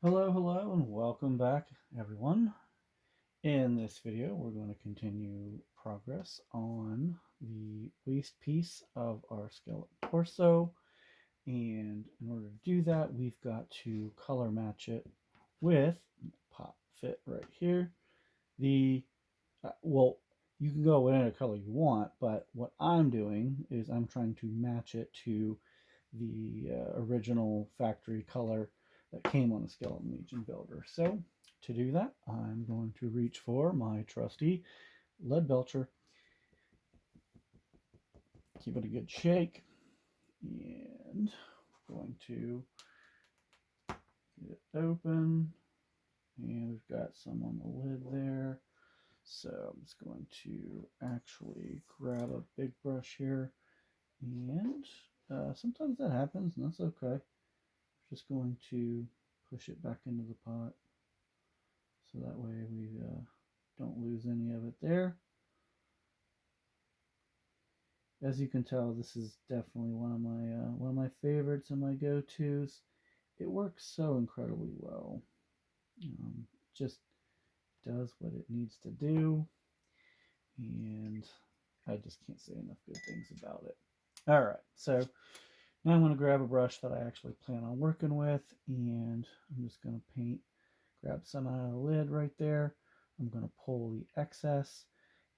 Hello, and welcome back, everyone. In this video, we're going to continue progress on the waist piece of our skeleton torso. And in order to do that, we've got to color match it with pop fit right here. The well, you can go whatever color you want, but what I'm doing is I'm trying to match it to the original factory color that came on the Skeleton Legion builder. So to do that, I'm going to reach for my trusty lead belcher, give it a good shake, and I'm going to get it open. And we've got some on the lid there. So I'm just going to actually grab a big brush here, and sometimes that happens, and that's okay. Just going to push it back into the pot so that way we don't lose any of it there. As you can tell, this is definitely one of my favorites and my go-tos. It works so incredibly well. Just does what it needs to do, and I just can't say enough good things about it. All right, so now I'm going to grab a brush that I actually plan on working with, and I'm just going to grab some out of the lid right there. I'm going to pull the excess,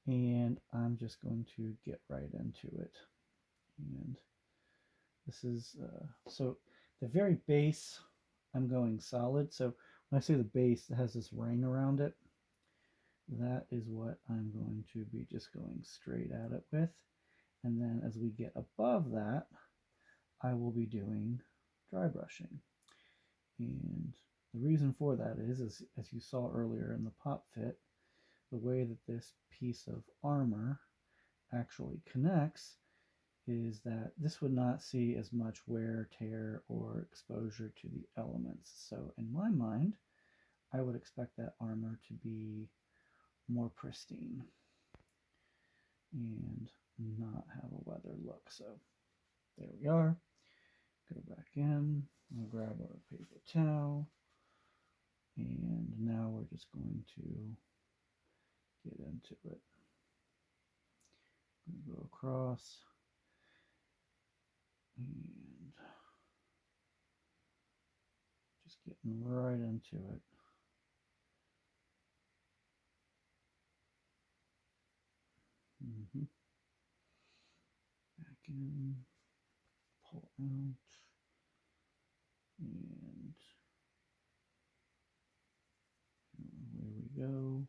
and I'm just going to get right into it. And this is, so the very base, I'm going solid. So when I say the base, it has this ring around it. That is what I'm going to be just going straight at it with. And then as we get above that, I will be doing dry brushing. And the reason for that is, as you saw earlier in the pop fit, the way that this piece of armor actually connects is that this would not see as much wear, tear, or exposure to the elements. So in my mind, I would expect that armor to be more pristine and not have a weathered look. So there we are. Go back in. I'll grab our paper towel. And now we're just going to get into it. I'm going to go across and just getting right into it. Back in, pull out, and away we go.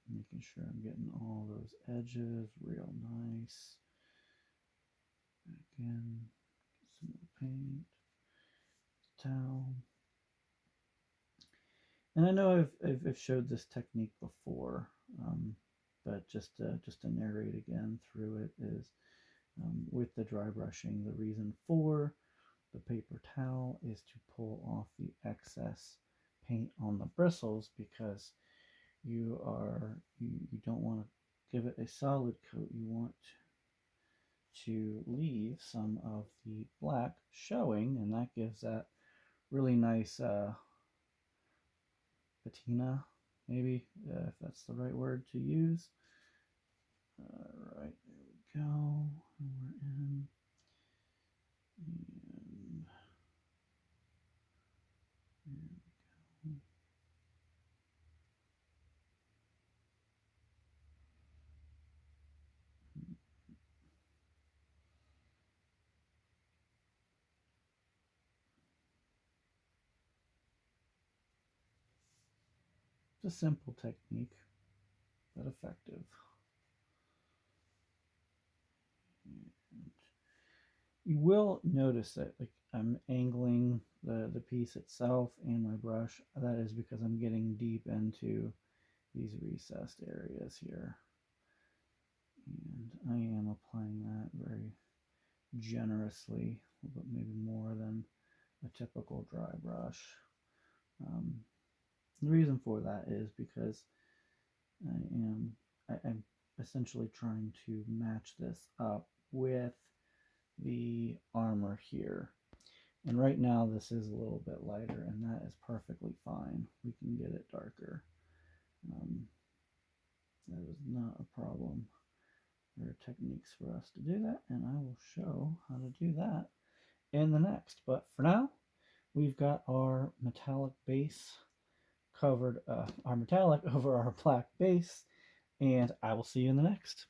Making sure I'm getting all those edges real nice. Back in, get some more paint, towel. And I know I've showed this technique before, but just to narrate again through it is with the dry brushing, the reason for the paper towel is to pull off the excess paint on the bristles, because you don't want to give it a solid coat. You want to leave some of the black showing, and that gives that really nice patina, maybe, if that's the right word to use. All right, there we go. We're in. And there we go. It's a simple technique, but effective. And you will notice that, like, I'm angling the piece itself and my brush. That is because I'm getting deep into these recessed areas here. And I am applying that very generously, but maybe more than a typical dry brush. The reason for that is because I'm essentially trying to match this up with the armor here. And right now this is a little bit lighter, and that is perfectly fine. We can get it darker. That is not a problem. There are techniques for us to do that, and I will show how to do that in the next. But for now, we've got our metallic base covered, our metallic over our black base, and I will see you in the next.